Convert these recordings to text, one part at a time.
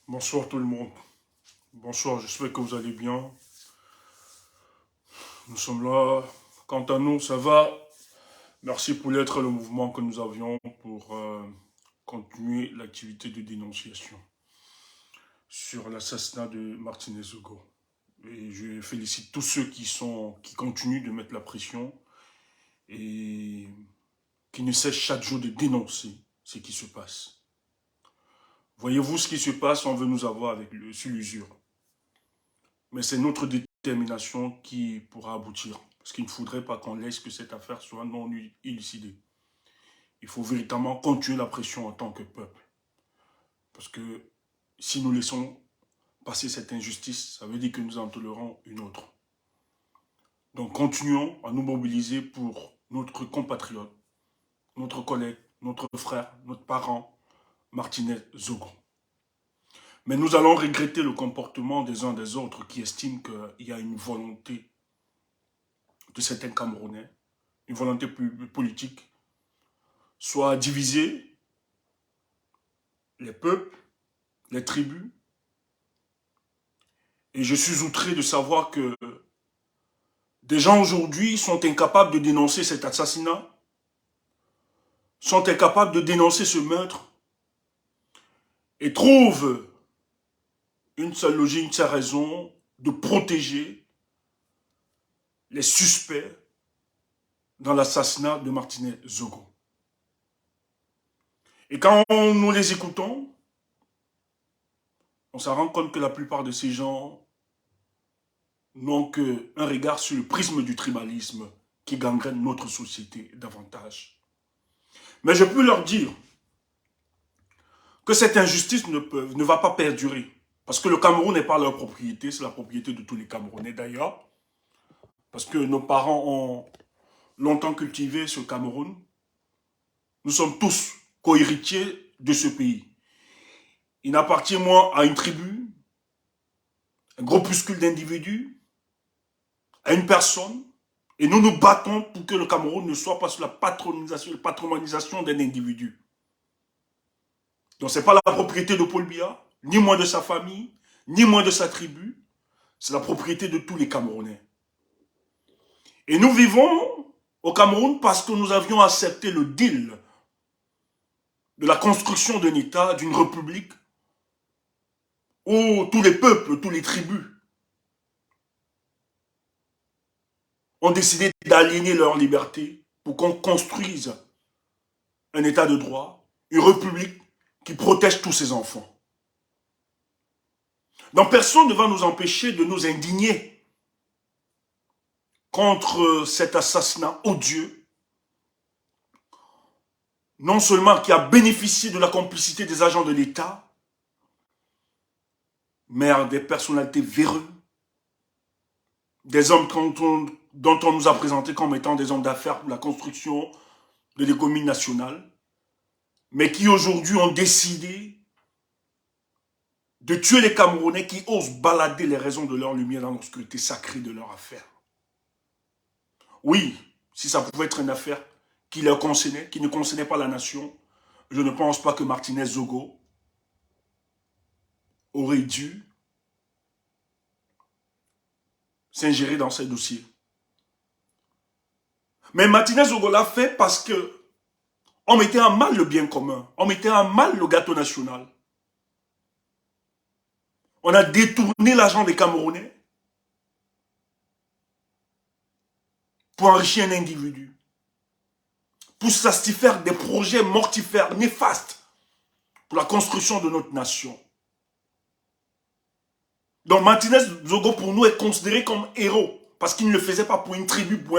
Bonsoir tout le monde. Bonsoir, j'espère que vous allez bien. Nous sommes là. Quant à nous, ça va. Merci pour l'être le mouvement que nous avions pour continuer l'activité de dénonciation sur l'assassinat de Martinez Hugo. Et je félicite tous ceux qui continuent de mettre la pression et qui ne cessent chaque jour de dénoncer ce qui se passe. Voyez-vous ce qui se passe, on veut nous avoir sur l'usure. Mais c'est notre détermination qui pourra aboutir. Parce qu'il ne faudrait pas qu'on laisse que cette affaire soit non élucidée. Il faut véritablement continuer la pression en tant que peuple. Parce que si nous laissons passer cette injustice, ça veut dire que nous en tolérons une autre. Donc continuons à nous mobiliser pour notre compatriote, notre collègue, notre frère, notre parent, Martinez Zogo. Mais nous allons regretter le comportement des uns des autres qui estiment qu'il y a une volonté de certains Camerounais, une volonté politique, soit diviser les peuples, les tribus. Et je suis outré de savoir que des gens aujourd'hui sont incapables de dénoncer cet assassinat, sont incapables de dénoncer ce meurtre, et trouvent une seule logique, une seule raison de protéger les suspects dans l'assassinat de Martinez Zogo. Et quand nous les écoutons, on s'en rend compte que la plupart de ces gens n'ont qu'un regard sur le prisme du tribalisme qui gangrène notre société davantage. Mais je peux leur dire que cette injustice ne va pas perdurer. Parce que le Cameroun n'est pas leur propriété, c'est la propriété de tous les Camerounais d'ailleurs. Parce que nos parents ont longtemps cultivé ce Cameroun. Nous sommes tous co-héritiers de ce pays. Il n'appartient moins à une tribu, un groupuscule d'individus, à une personne. Et nous nous battons pour que le Cameroun ne soit pas sous la patronisation d'un individu. Donc ce n'est pas la propriété de Paul Biya, ni moins de sa famille, ni moins de sa tribu. C'est la propriété de tous les Camerounais. Et nous vivons au Cameroun parce que nous avions accepté le deal de la construction d'un État, d'une république, où tous les peuples, tous les tribus ont décidé d'aliéner leur liberté pour qu'on construise un État de droit, une république qui protège tous ses enfants. Donc personne ne va nous empêcher de nous indigner contre cet assassinat odieux, non seulement qui a bénéficié de la complicité des agents de l'État, mais des personnalités véreuses, des hommes dont on nous a présenté comme étant des hommes d'affaires pour la construction de l'économie nationale, mais qui aujourd'hui ont décidé de tuer les Camerounais qui osent balader les raisons de leur lumière dans l'obscurité sacrée de leur affaire. Oui, si ça pouvait être une affaire qui leur concernait, qui ne concernait pas la nation, je ne pense pas que Martinez Zogo aurait dû s'ingérer dans ces dossiers. Mais Martinez Zogo l'a fait parce que on mettait en mal le bien commun, on mettait en mal le gâteau national. On a détourné l'argent des Camerounais pour enrichir un individu, pour satisfaire des projets mortifères, néfastes pour la construction de notre nation. Donc Martinez Zogo pour nous est considéré comme héros parce qu'il ne le faisait pas pour une tribu, pour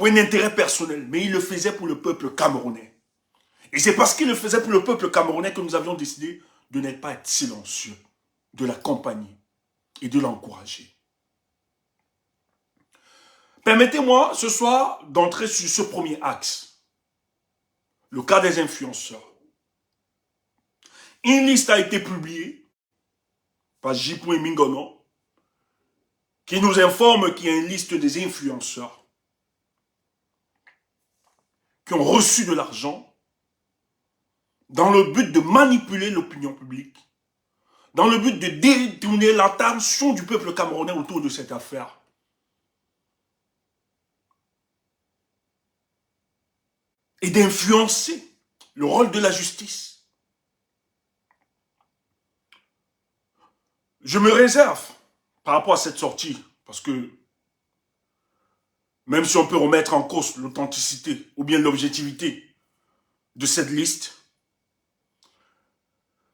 un intérêt personnel, mais il le faisait pour le peuple camerounais. Et c'est parce qu'il le faisait pour le peuple camerounais que nous avions décidé de ne pas être silencieux, de l'accompagner et de l'encourager. Permettez-moi ce soir d'entrer sur ce premier axe, le cas des influenceurs. Une liste a été publiée par J. Mingono qui nous informe qu'il y a une liste des influenceurs qui ont reçu de l'argent dans le but de manipuler l'opinion publique, dans le but de détourner l'attention du peuple camerounais autour de cette affaire. Et d'influencer le rôle de la justice. Je me réserve par rapport à cette sortie, parce que même si on peut remettre en cause l'authenticité ou bien l'objectivité de cette liste,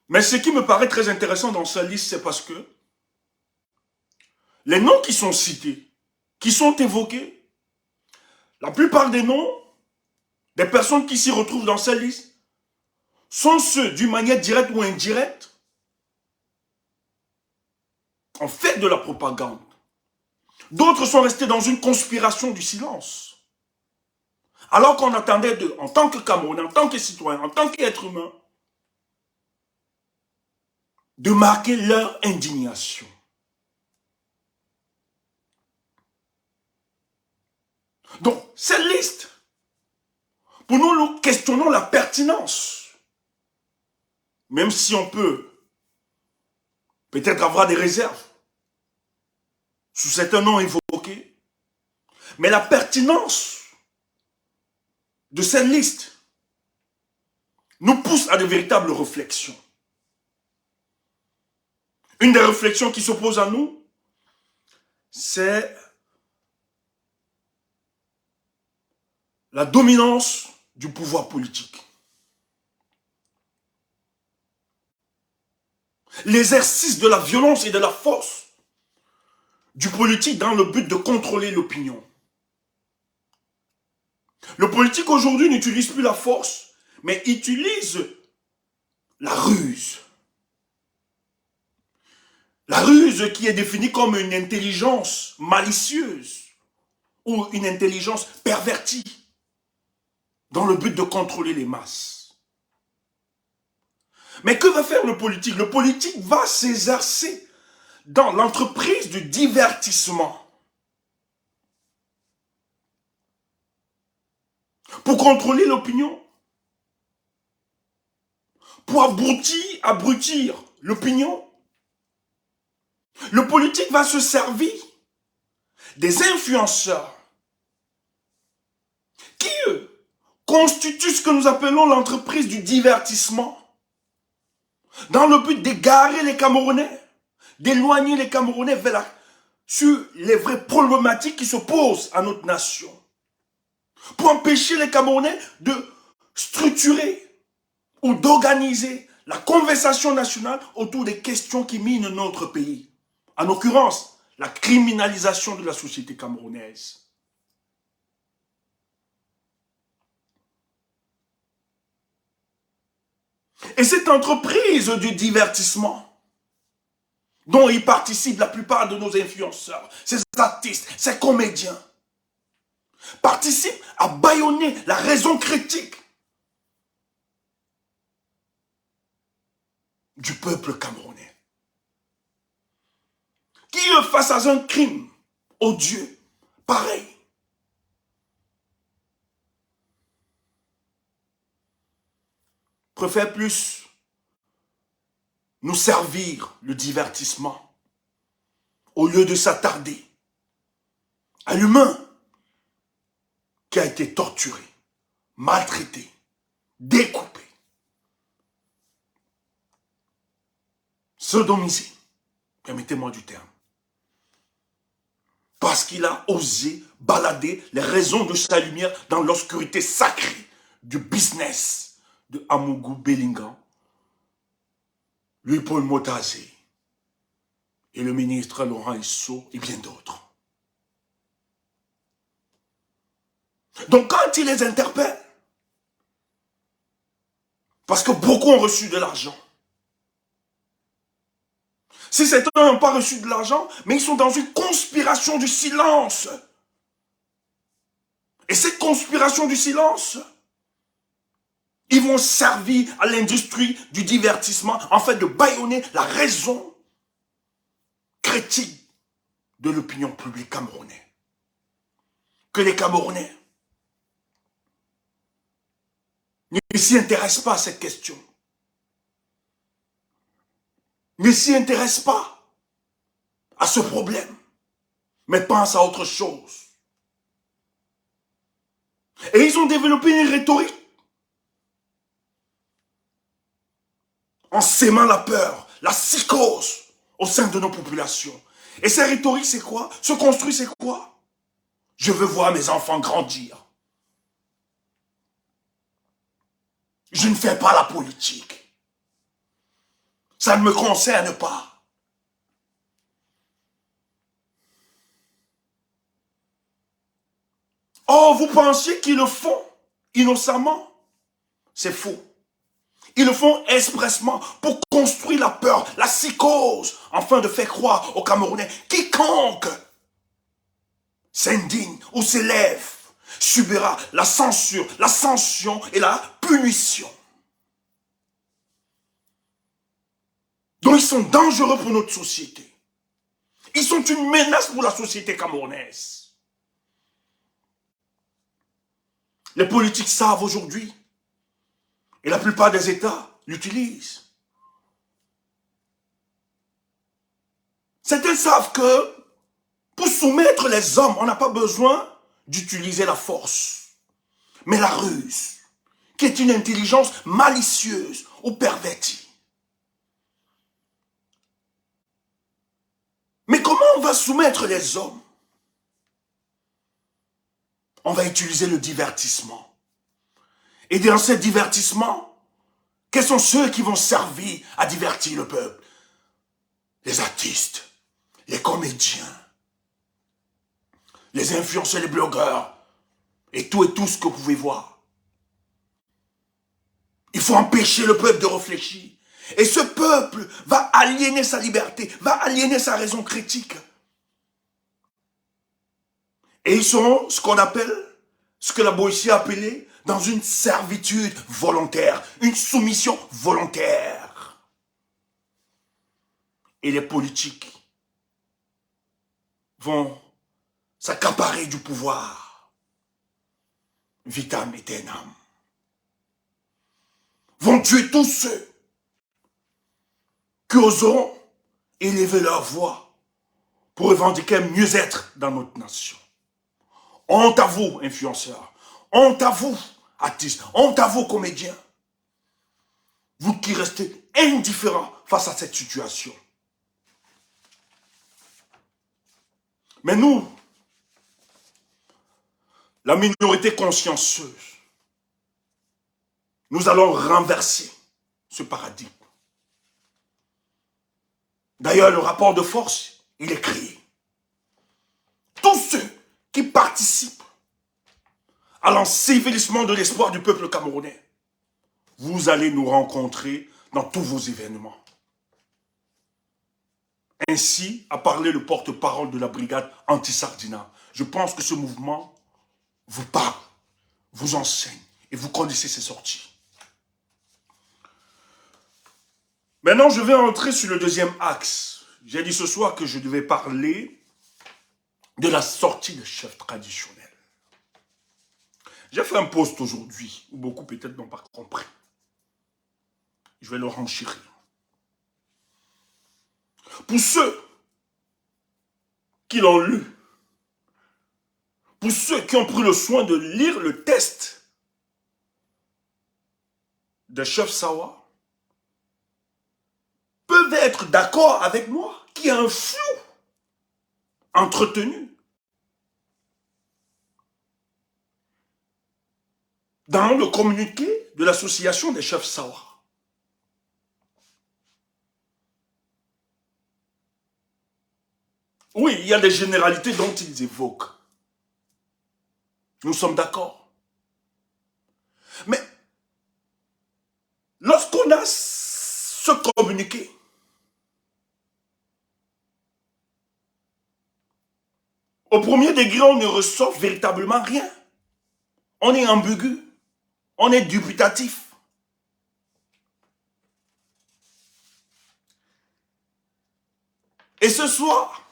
mais ce qui me paraît très intéressant dans cette liste, c'est parce que les noms qui sont cités, qui sont évoqués, la plupart des noms des personnes qui s'y retrouvent dans cette liste sont ceux, d'une manière directe ou indirecte, en fait de la propagande. D'autres sont restés dans une conspiration du silence. Alors qu'on attendait d'eux, en tant que Camerounais, en tant que citoyens, en tant qu'êtres humains, de marquer leur indignation. Donc, cette liste, pour nous, nous questionnons la pertinence. Même si on peut peut-être avoir des réserves sous certains noms évoqués, mais la pertinence de cette liste nous pousse à de véritables réflexions. Une des réflexions qui s'oppose à nous, c'est la dominance du pouvoir politique. L'exercice de la violence et de la force du politique dans le but de contrôler l'opinion. Le politique aujourd'hui n'utilise plus la force, mais utilise la ruse. La ruse qui est définie comme une intelligence malicieuse ou une intelligence pervertie dans le but de contrôler les masses. Mais que va faire le politique? Le politique va s'exercer dans l'entreprise du divertissement pour contrôler l'opinion, pour abrutir l'opinion. Le politique va se servir des influenceurs qui, eux, constituent ce que nous appelons l'entreprise du divertissement dans le but d'égarer les Camerounais, d'éloigner les Camerounais sur les vraies problématiques qui se posent à notre nation, pour empêcher les Camerounais de structurer ou d'organiser la conversation nationale autour des questions qui minent notre pays. En l'occurrence, la criminalisation de la société camerounaise. Et cette entreprise du divertissement, dont y participent la plupart de nos influenceurs, ces artistes, ces comédiens, participent à bâillonner la raison critique du peuple camerounais. Qui, face à un crime odieux, pareil, préfère plus nous servir le divertissement au lieu de s'attarder à l'humain qui a été torturé, maltraité, découpé, sodomisé, permettez-moi du terme, parce qu'il a osé balader les raisons de sa lumière dans l'obscurité sacrée du business de Amougou Bellingham, Louis-Paul Motazé et le ministre Laurent Isso et bien d'autres. Donc quand il les interpelle, parce que beaucoup ont reçu de l'argent, si certains n'ont pas reçu de l'argent, mais ils sont dans une conspiration du silence. Et cette conspiration du silence, ils vont servir à l'industrie du divertissement, en fait de bâillonner la raison critique de l'opinion publique camerounaise. Que les Camerounais ne s'y intéresse pas à cette question. Ne s'y intéresse pas à ce problème, mais pense à autre chose. Et ils ont développé une rhétorique en sémant la peur, la psychose au sein de nos populations. Et cette rhétorique, c'est quoi? Se construit, c'est quoi? Je veux voir mes enfants grandir. Je ne fais pas la politique. Ça ne me concerne pas. Oh, vous pensiez qu'ils le font innocemment? C'est faux. Ils le font expressement pour construire la peur, la psychose, afin de faire croire aux Camerounais quiconque s'indigne ou s'élève subira la censure, la sanction et la punition. Donc ils sont dangereux pour notre société. Ils sont une menace pour la société camerounaise. Les politiques savent aujourd'hui, et la plupart des États l'utilisent. Certains savent que pour soumettre les hommes, on n'a pas besoin d'utiliser la force, mais la ruse, qui est une intelligence malicieuse ou pervertie. Mais comment on va soumettre les hommes? On va utiliser le divertissement. Et dans ce divertissement, quels sont ceux qui vont servir à divertir le peuple? Les artistes, les comédiens, les influenceurs, les blogueurs, et tout ce que vous pouvez voir. Il faut empêcher le peuple de réfléchir. Et ce peuple va aliéner sa liberté, va aliéner sa raison critique. Et ils seront ce qu'on appelle, ce que la Boétie a appelé, dans une servitude volontaire, une soumission volontaire. Et les politiques vont s'accaparer du pouvoir. Vitam aeternam. Vont tuer tous ceux qui oseront élever leur voix pour revendiquer mieux-être dans notre nation. Honte à vous, influenceurs. Honte à vous, artistes. Honte à vous, comédiens. Vous qui restez indifférents face à cette situation. Mais nous, la minorité consciencieuse, nous allons renverser ce paradigme. D'ailleurs, le rapport de force, il est créé. Tous ceux qui participent à l'ensevelissement de l'espoir du peuple camerounais, vous allez nous rencontrer dans tous vos événements. Ainsi a parlé le porte-parole de la brigade anti-Sardina. Je pense que ce mouvement vous parle, vous enseigne et vous connaissez ses sorties. Maintenant, je vais entrer sur le deuxième axe. J'ai dit ce soir que je devais parler de la sortie des chefs traditionnels. J'ai fait un post aujourd'hui, où beaucoup peut-être n'ont pas compris. Je vais le renchérir. Pour ceux qui l'ont lu, pour ceux qui ont pris le soin de lire le test de Chef Sawa, peuvent être d'accord avec moi qu'il y a un flou entretenu dans le communiqué de l'association des chefs Sawa. Oui, il y a des généralités dont ils évoquent. Nous sommes d'accord. Mais lorsqu'on a ce communiqué, au premier degré, on ne ressort véritablement rien. On est ambigu. On est dubitatif. Et ce soir,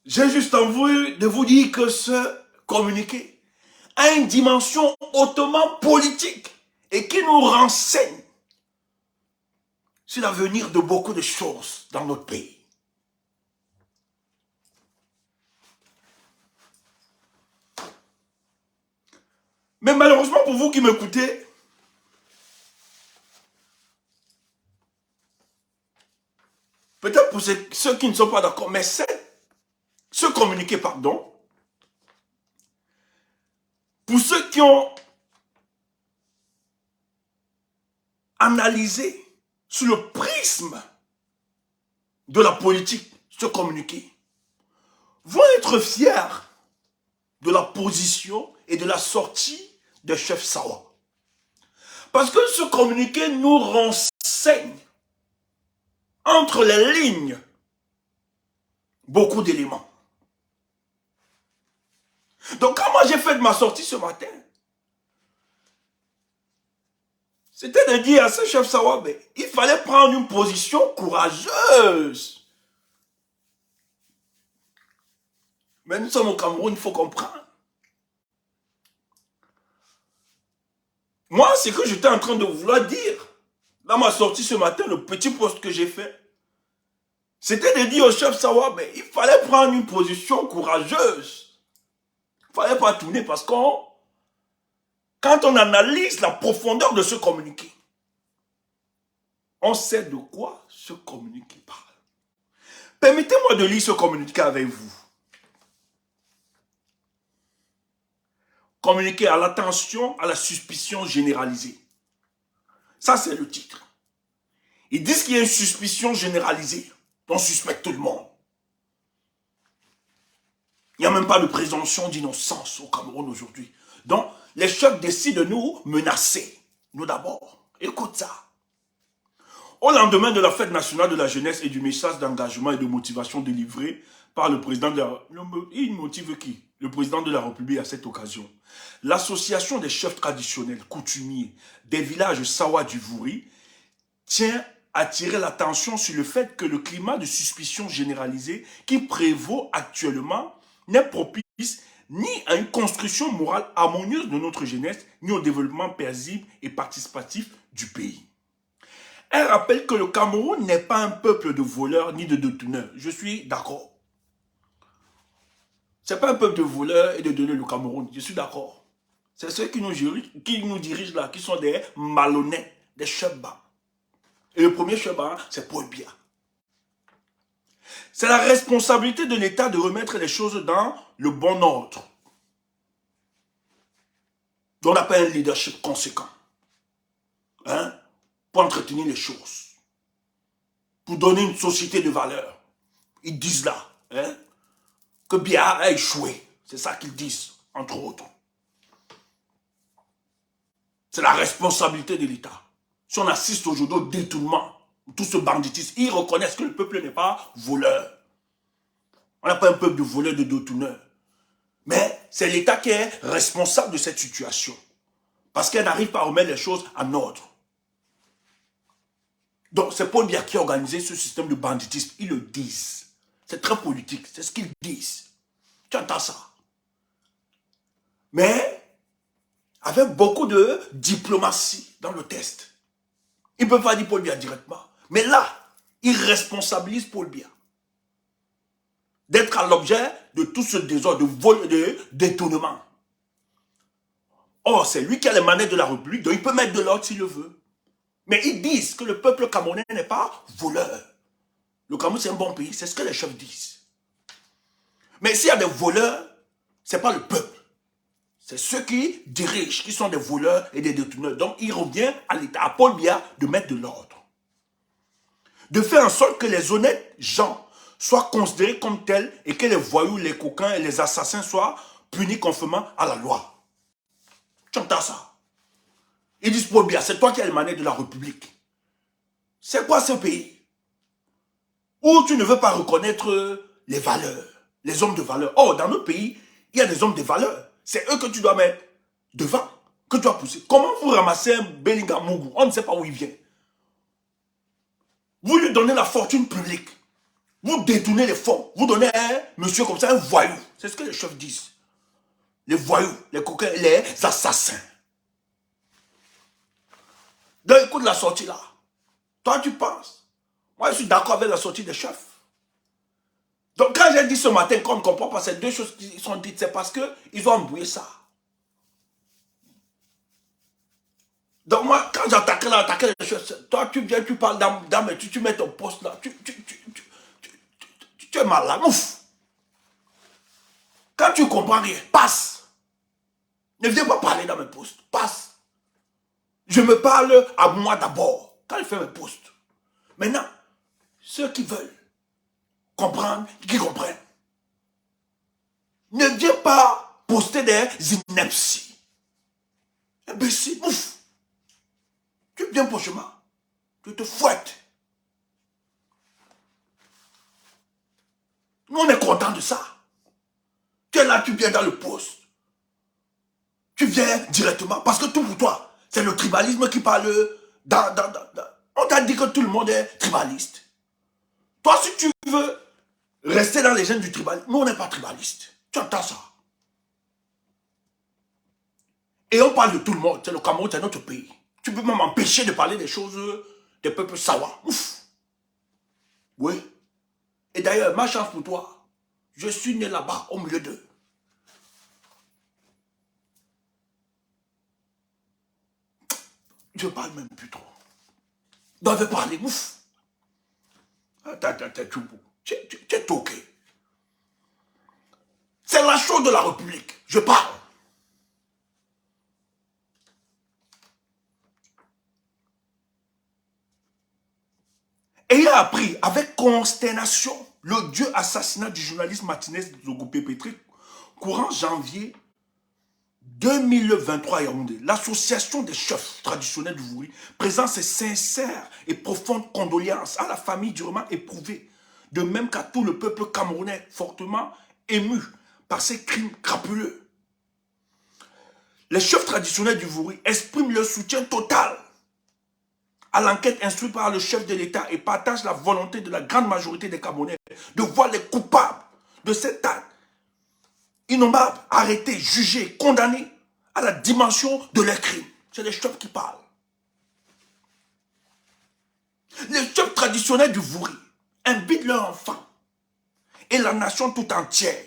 j'ai juste envie de vous dire que ce communiqué a une dimension hautement politique. et qui nous renseigne sur l'avenir de beaucoup de choses dans notre pays. Mais malheureusement pour vous qui m'écoutez, peut-être pour ceux qui ne sont pas d'accord, mais ce communiqué, pardon, pour ceux qui ont analysé sous le prisme de la politique ce communiqué, vont être fiers de la position et de la sortie de chef Sawa. Parce que ce communiqué nous renseigne entre les lignes beaucoup d'éléments. Donc quand moi j'ai fait de ma sortie ce matin, c'était de dire à ce chef Sawa, il fallait prendre une position courageuse. Mais nous sommes au Cameroun, il faut comprendre. Moi, c'est que j'étais en train de vouloir dire, dans ma sortie ce matin, le petit post que j'ai fait, c'était de dire au chef Sawa, il fallait prendre une position courageuse. Il ne fallait pas tourner parce que quand on analyse la profondeur de ce communiqué, on sait de quoi ce communiqué parle. Permettez-moi de lire ce communiqué avec vous. Communiquer à l'attention, à la suspicion généralisée. Ça, c'est le titre. Ils disent qu'il y a une suspicion généralisée. On suspecte tout le monde. Il n'y a même pas de présomption d'innocence au Cameroun aujourd'hui. Donc, les chefs décident de nous menacer. Nous d'abord. Écoute ça. Au lendemain de la fête nationale de la jeunesse et du message d'engagement et de motivation délivré par le président de la... Il motive qui? Le président de la République à cette occasion. L'association des chefs traditionnels, coutumiers, des villages Sawa du Vouri tient à attirer l'attention sur le fait que le climat de suspicion généralisée qui prévaut actuellement n'est propice ni à une construction morale harmonieuse de notre jeunesse, ni au développement paisible et participatif du pays. Elle rappelle que le Cameroun n'est pas un peuple de voleurs ni de détourneurs. Je suis d'accord. Ce n'est pas un peuple de voleurs et de détourneurs, le Cameroun. Je suis d'accord. C'est ceux qui nous dirigent là, qui sont des malhonnêtes, des chebas. Et le premier cheba, c'est Paul Biya. C'est la responsabilité de l'État de remettre les choses dans le bon ordre. On appelle un leadership conséquent. Pour entretenir les choses. Pour donner une société de valeur. Ils disent là que Biya a échoué. C'est ça qu'ils disent, entre autres. C'est la responsabilité de l'État. Si on assiste aujourd'hui au détournement, tout ce banditisme, ils reconnaissent que le peuple n'est pas voleur. On n'a pas un peuple de voleurs, de détourneurs. Mais c'est l'État qui est responsable de cette situation. Parce qu'elle n'arrive pas à remettre les choses en ordre. Donc c'est Paul Biya qui a organisé ce système de banditisme. Ils le disent. C'est très politique, c'est ce qu'ils disent. Tu entends ça? Mais avec beaucoup de diplomatie dans le test. Ils ne peuvent pas dire Paul Biya directement. Mais là, ils responsabilisent Paul Biya d'être à l'objet de tout ce désordre, de vol, de détournement. Or, c'est lui qui a les manettes de la République, donc il peut mettre de l'ordre s'il le veut. Mais ils disent que le peuple camerounais n'est pas voleur. Le Cameroun, c'est un bon pays, c'est ce que les chefs disent. Mais s'il y a des voleurs, ce n'est pas le peuple. C'est ceux qui dirigent, qui sont des voleurs et des détourneurs. Donc, il revient à l'État, à Paul Biya, de mettre de l'ordre. De faire en sorte que les honnêtes gens soient considérés comme tels et que les voyous, les coquins et les assassins soient punis conformément à la loi. Tu entends ça? Ils disent, Paul Biya, c'est toi qui as les manettes de la République. C'est quoi ce pays? Où tu ne veux pas reconnaître les valeurs, les hommes de valeur. Or, dans notre pays, il y a des hommes de valeur. C'est eux que tu dois mettre devant, que tu dois pousser. Comment vous ramassez un Bellingham Mougou? On ne sait pas où il vient. Vous lui donnez la fortune publique. Vous détournez les fonds. Vous donnez un monsieur comme ça, un voyou. C'est ce que les chefs disent. Les voyous, les coquins, les assassins. Donc écoute la sortie là. Toi tu penses. Moi je suis d'accord avec la sortie des chefs. Donc quand j'ai dit ce matin qu'on ne comprend pas ces deux choses qui sont dites, c'est parce qu'ils ont embrouillé ça. Donc moi, quand j'attaquais les choses, toi tu viens, tu parles d'âme et tu mets ton poste là, tu es malade, ouf. Quand tu comprends rien, passe. Ne viens pas parler dans mes postes, passe. Je me parle à moi d'abord, quand je fais mes postes. Maintenant, ceux qui veulent comprendre, qui comprennent. Ne viens pas poster des inepties. Imbécile, ouf. Tu viens pour chemin, tu te fouettes. Nous, on est content de ça. Tu es là, tu viens dans le poste. Tu viens directement, parce que tout pour toi, c'est le tribalisme qui parle On t'a dit que tout le monde est tribaliste. Toi, si tu veux rester dans les gènes du tribalisme, nous, on n'est pas tribaliste. Tu entends ça? Et on parle de tout le monde. C'est le Cameroun, c'est notre pays. Tu peux même empêcher de parler des choses des peuples sawa. Ouf. Oui. Et d'ailleurs, ma chance pour toi, je suis né là-bas, au milieu d'eux. Je parle même plus trop. Donc, je vais parler, ouf. Tu es toqué. C'est la chose de la République. Je parle. Ayant appris avec consternation le dieu assassinat du journaliste Martinez Zogopé Pétré, courant janvier 2023 à Yaoundé, l'association des chefs traditionnels du Vouri présente ses sincères et profondes condoléances à la famille durement éprouvée, de même qu'à tout le peuple camerounais fortement ému par ces crimes crapuleux. Les chefs traditionnels du Vouri expriment leur soutien total à l'enquête instruite par le chef de l'État et partagent la volonté de la grande majorité des Camerounais de voir les coupables de cet acte innommable arrêtés, jugés, condamnés à la dimension de leurs crimes. C'est les chefs qui parlent. Les chefs traditionnels du Vouri invitent leurs enfants et la nation tout entière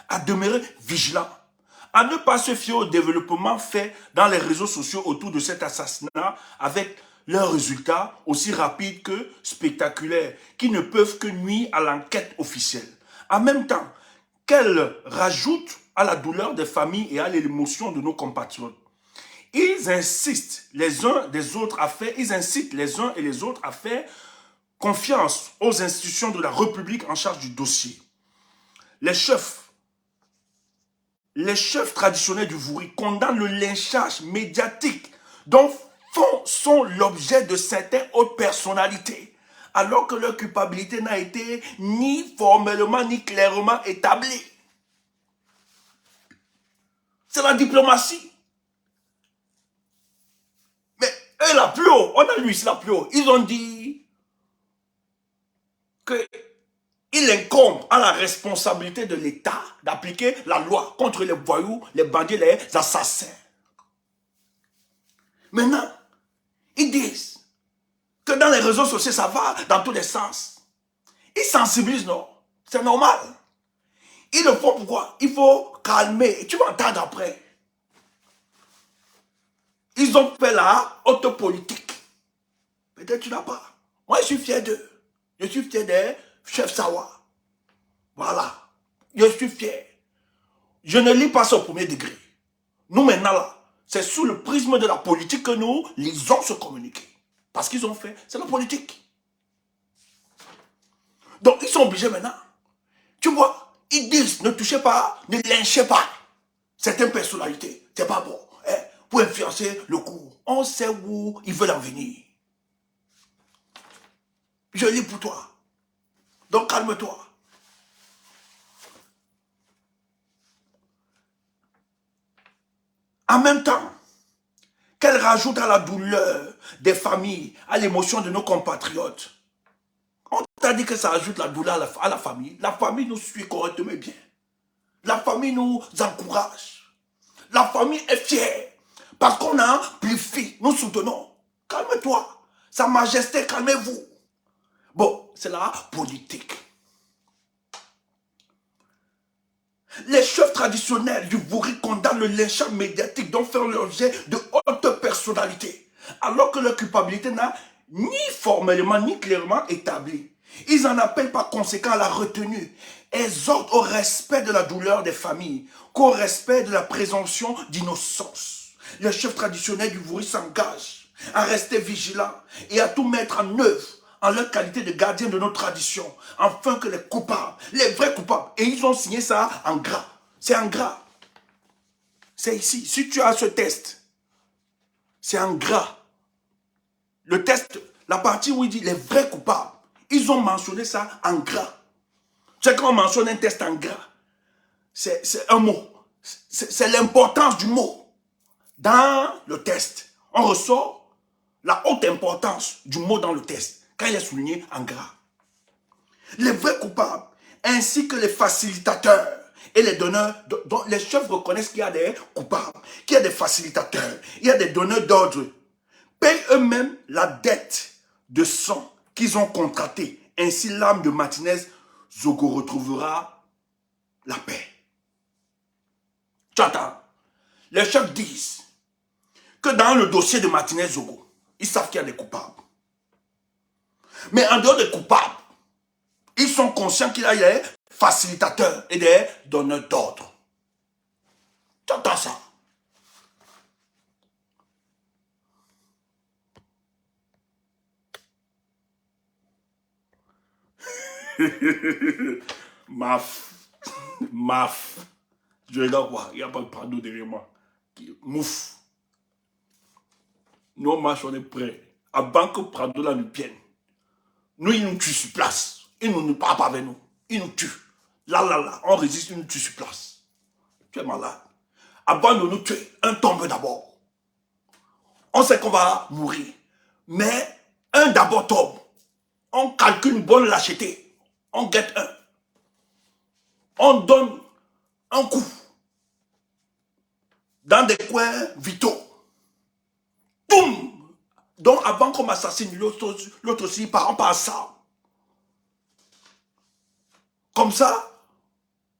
à demeurer vigilants, à ne pas se fier au développement fait dans les réseaux sociaux autour de cet assassinat avec leurs résultats aussi rapides que spectaculaires qui ne peuvent que nuire à l'enquête officielle. En même temps qu'elle rajoute à la douleur des familles et à l'émotion de nos compatriotes. Ils insistent les uns et les autres à faire confiance aux institutions de la République en charge du dossier. Les chefs traditionnels du Vouri condamnent le lynchage médiatique dont sont l'objet de certaines hautes personnalités, alors que leur culpabilité n'a été ni formellement ni clairement établie. C'est la diplomatie. Mais eux là plus haut, on a lu ici là plus haut, ils ont dit qu'il incombe à la responsabilité de l'État d'appliquer la loi contre les voyous, les bandits, les assassins. Maintenant, ils disent que dans les réseaux sociaux, ça va dans tous les sens. Ils sensibilisent, non? C'est normal. Ils le font pourquoi? Il faut calmer. Et tu vas entendre après. Ils ont fait la haute politique. Peut-être tu n'as pas. Moi, je suis fier d'eux. Je suis fier des chefs Sawa. Voilà. Je suis fier. Je ne lis pas ça au premier degré. Nous, maintenant, là, c'est sous le prisme de la politique que nous lisons ce communiqué. Parce qu'ils ont fait, c'est la politique. Donc, ils sont obligés maintenant. Tu vois, ils disent, ne touchez pas, ne lynchez pas certaines personnalités. C'est pas bon. Pour influencer le cours. On sait où ils veulent en venir. Je lis pour toi. Donc, calme-toi. En même temps qu'elle rajoute à la douleur des familles, à l'émotion de nos compatriotes. On t'a dit que ça ajoute la douleur à la famille. La famille nous suit correctement bien. La famille nous encourage. La famille est fière. Parce qu'on a amplifie, nous soutenons. Calme-toi. Sa Majesté, calmez-vous. Bon, c'est la politique. Les chefs traditionnels du Vouri condamnent le lynchage médiatique dont font l'objet de hautes personnalités, alors que leur culpabilité n'a ni formellement ni clairement établie. Ils en appellent par conséquent à la retenue, exhortent au respect de la douleur des familles, qu'au respect de la présomption d'innocence. Les chefs traditionnels du Vouri s'engagent à rester vigilants et à tout mettre en œuvre en leur qualité de gardiens de nos traditions, afin que les coupables, les vrais coupables, et ils ont signé ça en gras. C'est en gras. C'est ici. Si tu as ce test, c'est en gras. Le test, la partie où il dit les vrais coupables, ils ont mentionné ça en gras. C'est quand on mentionne un test en gras. C'est un mot. C'est l'importance du mot. Dans le test, on ressort la haute importance du mot dans le test, quand il est souligné en gras. Les vrais coupables, ainsi que les facilitateurs et les donneurs, dont les chefs reconnaissent qu'il y a des coupables, qu'il y a des facilitateurs, il y a des donneurs d'ordre, payent eux-mêmes la dette de sang qu'ils ont contractée. Ainsi, l'âme de Martinez Zogo retrouvera la paix. Tu entends? Les chefs disent que dans le dossier de Martinez Zogo, ils savent qu'il y a des coupables. Mais en dehors des coupables, ils sont conscients qu'il y a des facilitateurs et des donneurs d'ordre. Tu entends ça? Maf. Maf. Je regarde quoi? Il n'y a pas de Prado derrière moi. Mouf. Nous, on marche, on est prêts. Avant que Prado là nous vienne. Nous, ils nous tuent sur place. Ils ne nous parlent pas avec nous. Ils nous tuent. Là, on résiste, ils nous tuent sur place. Tu es malade. Avant de nous tuer, un tombe d'abord. On sait qu'on va mourir. Mais un d'abord tombe. On calcule une bonne lâcheté. On guette un. On donne un coup. Dans des coins vitaux. Boum! Donc avant qu'on m'assassine, l'autre aussi, par exemple, par ça. Comme ça,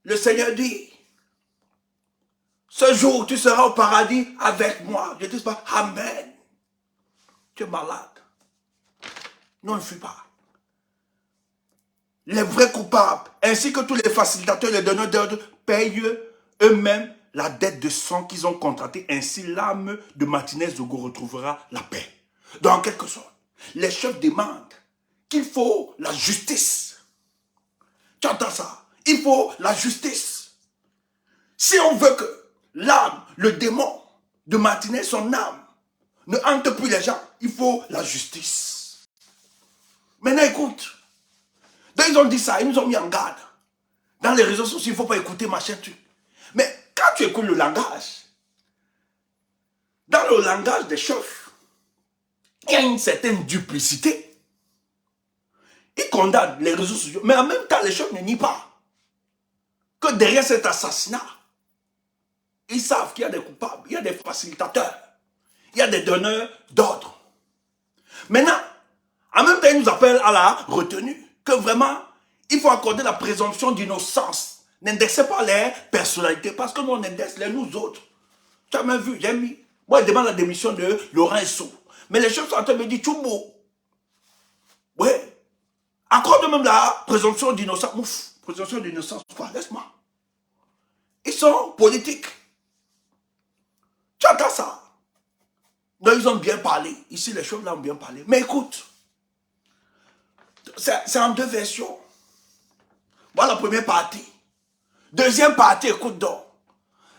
le Seigneur dit, ce jour, tu seras au paradis avec moi. Je dis pas, Amen. Tu es malade. Non, ne fuis pas. Les vrais coupables, ainsi que tous les facilitateurs, les donneurs d'ordre, payent eux-mêmes la dette de sang qu'ils ont contractée. Ainsi, l'âme de Martinez Zogo retrouvera la paix. Donc, en quelque sorte, les chefs demandent qu'il faut la justice. Tu entends ça? Il faut la justice. Si on veut que l'âme, le démon de Martinez, son âme, ne hante plus les gens, il faut la justice. Maintenant, écoute. Donc, ils ont dit ça, ils nous ont mis en garde. Dans les réseaux sociaux, il ne faut pas écouter machin truc. Mais quand tu écoutes le langage, dans le langage des chefs, il y a une certaine duplicité. Ils condamnent les réseaux sociaux, mais en même temps, les chefs ne nient pas que derrière cet assassinat, ils savent qu'il y a des coupables, il y a des facilitateurs, il y a des donneurs d'ordre. Maintenant, en même temps, ils nous appellent à la retenue, que vraiment, il faut accorder la présomption d'innocence. N'indexez pas les personnalités, parce que nous, on indexe les nous autres. Tu as même vu, j'ai mis. Moi, je demande la démission de Laurent Esso. Mais les chefs sont en train de me dire, Tchoubo. Oui. Accorde même la présomption d'innocence. Ouf, présomption d'innocence, quoi, laisse-moi. Ils sont politiques. Tu entends ça? Donc, ils ont bien parlé. Ici, les chefs là ont bien parlé. Mais écoute, c'est en deux versions. Voilà la première partie. Deuxième partie, écoute donc.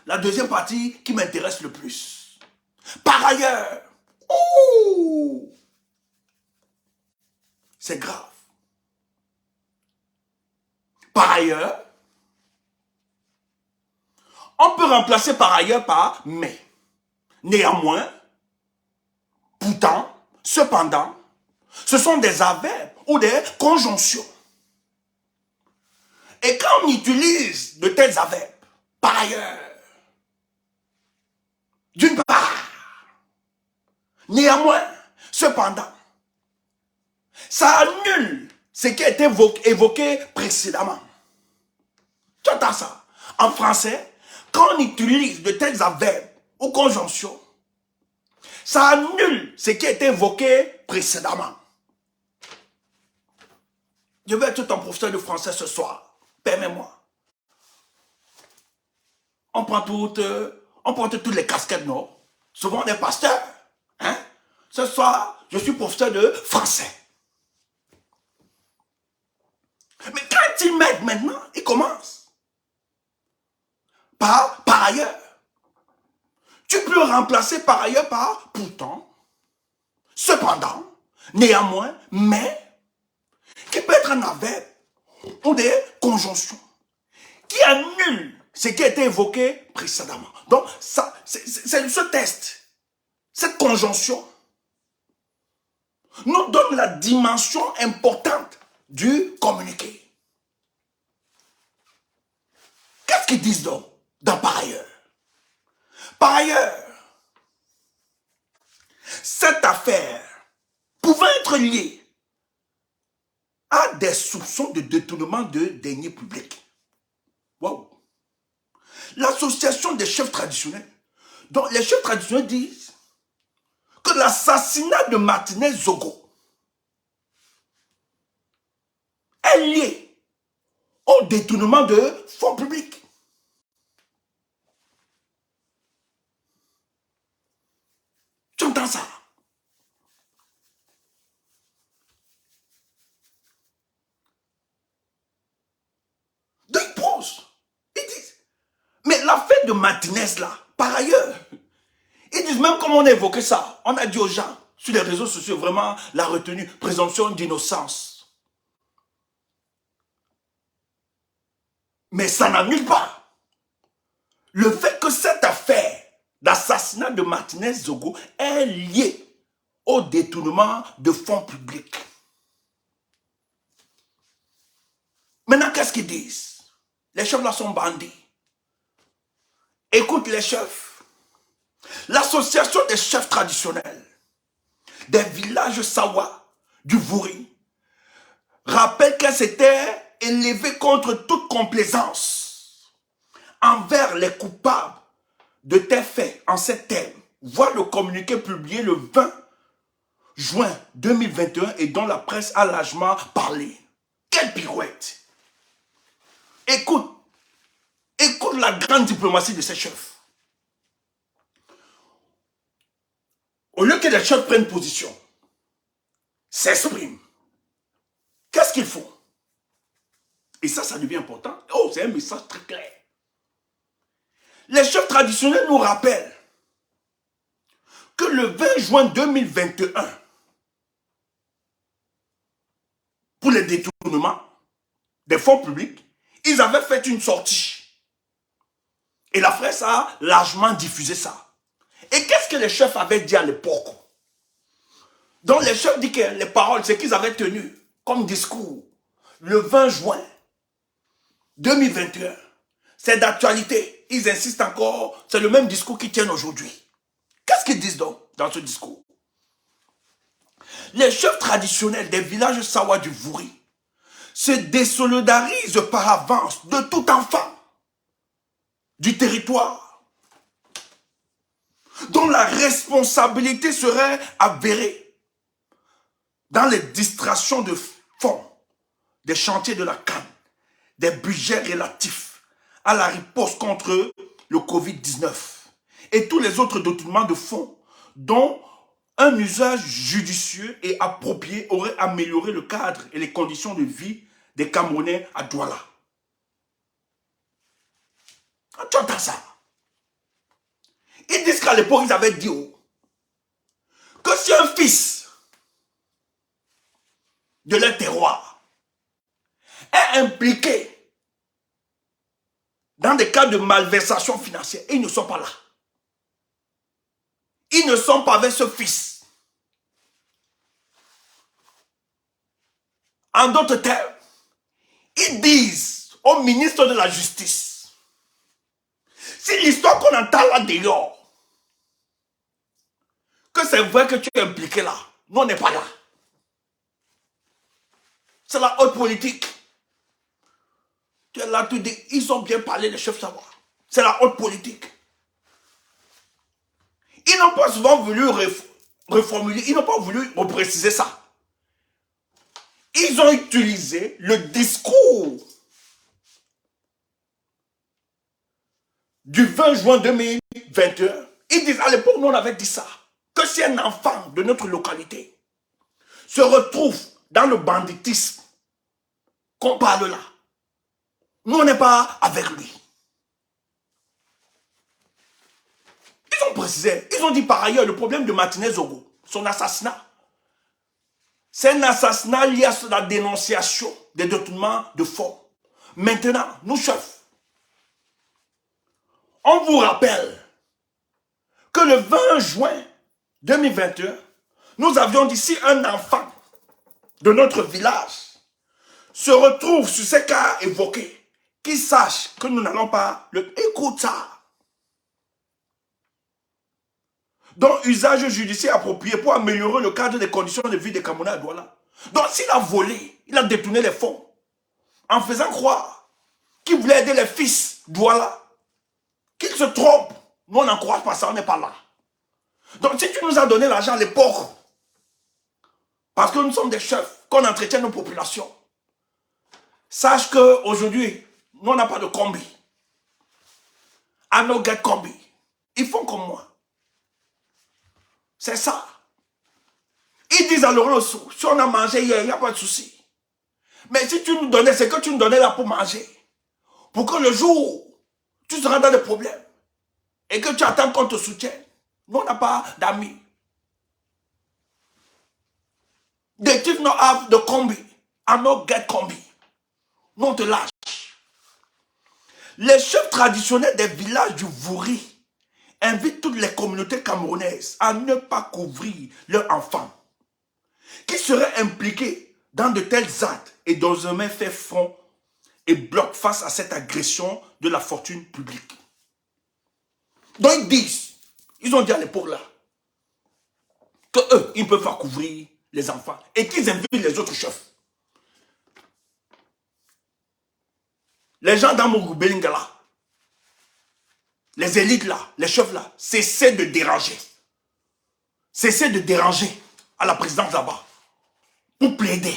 La deuxième partie qui m'intéresse le plus. Par ailleurs, c'est grave. Par ailleurs, on peut remplacer par ailleurs par mais. Néanmoins, pourtant, cependant, ce sont des adverbes ou des conjonctions. Et quand on utilise de tels adverbes, par ailleurs, d'une part, néanmoins, Cependant, ça annule ce qui a été évoqué précédemment. Tu entends ça? En français, quand on utilise de tels adverbes ou conjonctions, ça annule ce qui a été évoqué précédemment. Je vais être ton professeur de français ce soir. Permets-moi. On prend toutes les casquettes, non? Souvent, on est pasteur. Hein? Ce soir, je suis professeur de français. Mais quand ils mettent maintenant, ils commencent par ailleurs. Tu peux remplacer par ailleurs par pourtant, cependant, néanmoins, mais, qui peut être un adverbe ou des conjonctions qui annulent ce qui a été évoqué précédemment. Donc, ça, c'est ce test, cette conjonction, nous donne la dimension importante du communiqué. Qu'est-ce qu'ils disent donc dans par ailleurs? Par ailleurs, cette affaire pouvait être liée à des soupçons de détournement de deniers publics. Wow. L'association des chefs traditionnels, donc les chefs traditionnels disent que l'assassinat de Martinez Zogo est lié au détournement de fonds publics. Tu entends ça? Donc ils posent, ils disent, mais l'affaire de Martinez là, par ailleurs, ils disent même comme on a évoqué ça, on a dit aux gens sur les réseaux sociaux, vraiment la retenue, présomption d'innocence. Mais ça n'annule pas le fait que cette affaire d'assassinat de Martinez Zogo est liée au détournement de fonds publics. Maintenant, qu'est-ce qu'ils disent? Les chefs là sont bandits. Écoute les chefs. L'association des chefs traditionnels des villages Sawa du Vouri rappelle qu'elle s'était élevée contre toute complaisance envers les coupables de tels faits en ces termes. Voir le communiqué publié le 20 juin 2021 et dont la presse a largement parlé. Quelle pirouette! Écoute la grande diplomatie de ces chefs. Au lieu que les chefs prennent position, s'expriment, qu'est-ce qu'ils font? Et ça devient important. Oh, c'est un message très clair. Les chefs traditionnels nous rappellent que le 20 juin 2021, pour les détournements des fonds publics, ils avaient fait une sortie. Et la presse a largement diffusé ça. Et qu'est-ce que les chefs avaient dit à l'époque? Donc les chefs disent que les paroles, ce qu'ils avaient tenu comme discours le 20 juin 2021, c'est d'actualité. Ils insistent encore, c'est le même discours qu'ils tiennent aujourd'hui. Qu'est-ce qu'ils disent donc dans ce discours? Les chefs traditionnels des villages Sawa du Vouri se désolidarisent par avance de tout enfant du territoire dont la responsabilité serait avérée dans les distractions de fonds des chantiers de la canne, des budgets relatifs à la riposte contre le Covid-19 et tous les autres détournements de fonds dont un usage judicieux et approprié aurait amélioré le cadre et les conditions de vie des Camerounais à Douala. Tu entends ça? Ils disent qu'à l'époque, ils avaient dit que si un fils de leur terroir est impliqué dans des cas de malversation financière, ils ne sont pas là. Ils ne sont pas avec ce fils. En d'autres termes, ils disent au ministre de la Justice, si l'histoire qu'on entend là dehors, que c'est vrai que tu es impliqué là, Nous, on n'est pas là. C'est la haute politique. Tu es là, tu dis, ils ont bien parlé, les chefs savoir. C'est la haute politique. Ils n'ont pas souvent voulu reformuler, ils n'ont pas voulu repréciser ça. Ils ont utilisé le discours du 20 juin 2021. Ils disent, à l'époque, nous on avait dit ça, que si un enfant de notre localité se retrouve dans le banditisme qu'on parle là, nous on n'est pas avec lui. Ils ont précisé, ils ont dit par ailleurs le problème de Martinez Zogo, son assassinat. C'est un assassinat lié à la dénonciation des détournements de fonds. Maintenant, nous chefs, on vous rappelle que le 20 juin 2021, nous avions dit si un enfant de notre village se retrouve sur ces cas évoqués, qu'il sache que nous n'allons pas le... Écoute ça. Donc, usage judiciaire approprié pour améliorer le cadre des conditions de vie des Camerounais à Douala. Donc, s'il a volé, il a détourné les fonds, en faisant croire qu'il voulait aider les fils Douala, qu'il se trompe. Nous, on n'encourage pas ça, on n'est pas là. Donc, si tu nous as donné l'argent à l'époque, parce que nous sommes des chefs, qu'on entretient nos populations, sache qu'aujourd'hui, nous, on n'a pas de combi. À nos get combi. Ils font comme moi. C'est ça. Ils disent à Laurent Osso, si on a mangé hier, il n'y a pas de souci. Mais si tu nous donnais, c'est que tu nous donnais là pour manger. Pour que le jour, tu seras dans des problèmes. Et que tu attends qu'on te soutienne. Nous, on n'a pas d'amis. They did not have the combi. I not get combi. Nous, on te lâche. Les chefs traditionnels des villages du Vouri invitent toutes les communautés camerounaises à ne pas couvrir leurs enfants qui seraient impliqués dans de tels actes et désormais fait front et bloquent face à cette agression de la fortune publique. Donc ils disent, ils ont dit à l'époque là, que eux, ils ne peuvent pas couvrir les enfants et qu'ils invitent les autres chefs. Les gens dans Mougou-Belingala, les élites là, les chefs là, cessez de déranger. Cessez de déranger à la présidence là-bas pour plaider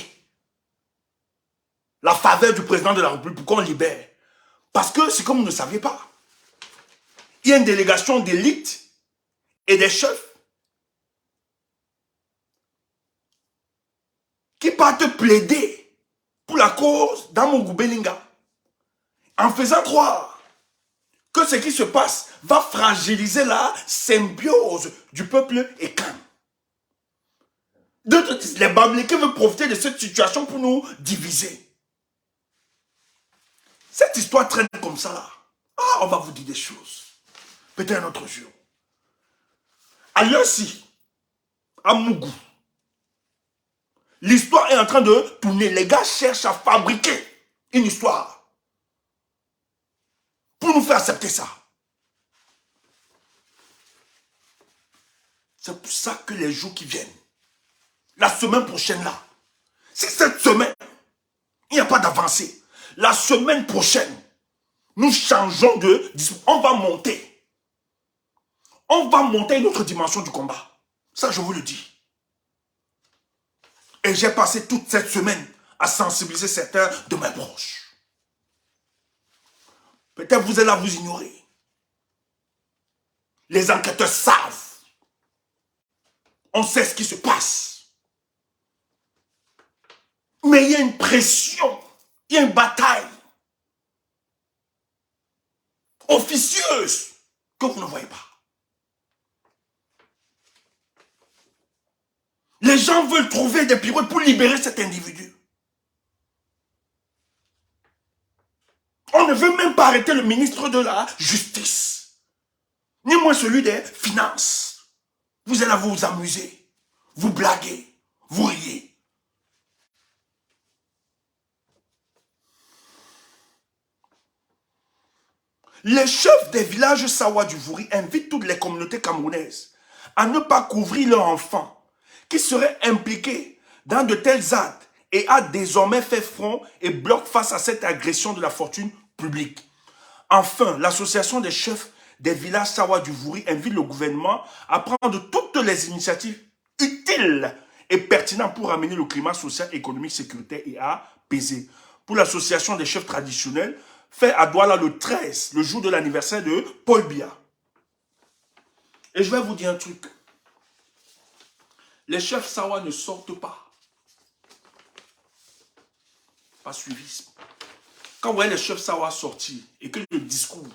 la faveur du président de la République pour qu'on libère. Parce que c'est comme vous ne saviez pas. Il y a une délégation d'élite et des chefs qui partent plaider pour la cause dans Mougou-Belinga en faisant croire que ce qui se passe va fragiliser la symbiose du peuple écan. D'autres disent, les Bamileke veulent profiter de cette situation pour nous diviser. Cette histoire traîne comme ça là. Ah, on va vous dire des choses. Peut-être un autre jour. À Yossi, à Mougou, l'histoire est en train de tourner. Les gars cherchent à fabriquer une histoire pour nous faire accepter ça. C'est pour ça que les jours qui viennent, la semaine prochaine là, si cette semaine, il n'y a pas d'avancée, la semaine prochaine, nous changeons de... On va monter. On va monter une autre dimension du combat. Ça, je vous le dis. Et j'ai passé toute cette semaine à sensibiliser certains de mes proches. Peut-être vous êtes là, vous ignorez. Les enquêteurs savent. On sait ce qui se passe. Mais il y a une pression, il y a une bataille officieuse que vous ne voyez pas. Les gens veulent trouver des pirouettes pour libérer cet individu. On ne veut même pas arrêter le ministre de la Justice, ni moins celui des Finances. Vous êtes là, vous vous amusez, vous blaguez, vous riez. Les chefs des villages Sawa du Vouri invitent toutes les communautés camerounaises à ne pas couvrir leurs enfants qui serait impliqué dans de tels actes et a désormais fait front et bloque face à cette agression de la fortune publique. Enfin, l'association des chefs des villages Sawa du Vouri invite le gouvernement à prendre toutes les initiatives utiles et pertinentes pour amener le climat social, économique, sécuritaire et apaisé. Pour l'association des chefs traditionnels, fait à Douala le 13, le jour de l'anniversaire de Paul Biya. Et je vais vous dire un truc. Les chefs Sawa ne sortent pas. Pas suivisme. Quand vous voyez les chefs Sawa sortir et que le discours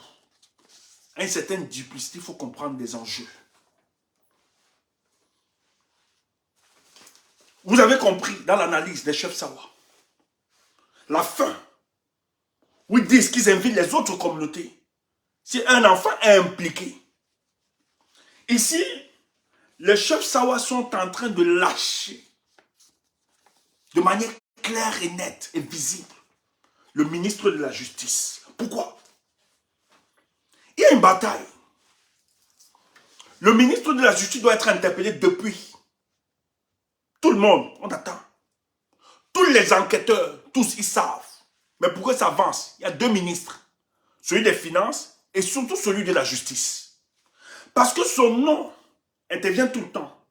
a une certaine duplicité, il faut comprendre des enjeux. Vous avez compris dans l'analyse des chefs Sawa. La fin, où ils disent qu'ils invitent les autres communautés. Si un enfant est impliqué. Ici, les chefs Sawa sont en train de lâcher de manière claire et nette et visible le ministre de la Justice. Pourquoi? Il y a une bataille. Le ministre de la Justice doit être interpellé depuis. Tout le monde, on attend. Tous les enquêteurs, tous, ils savent. Mais pourquoi ça avance? Il y a deux ministres. Celui des Finances et surtout celui de la Justice. Parce que son nom intervient tout le temps.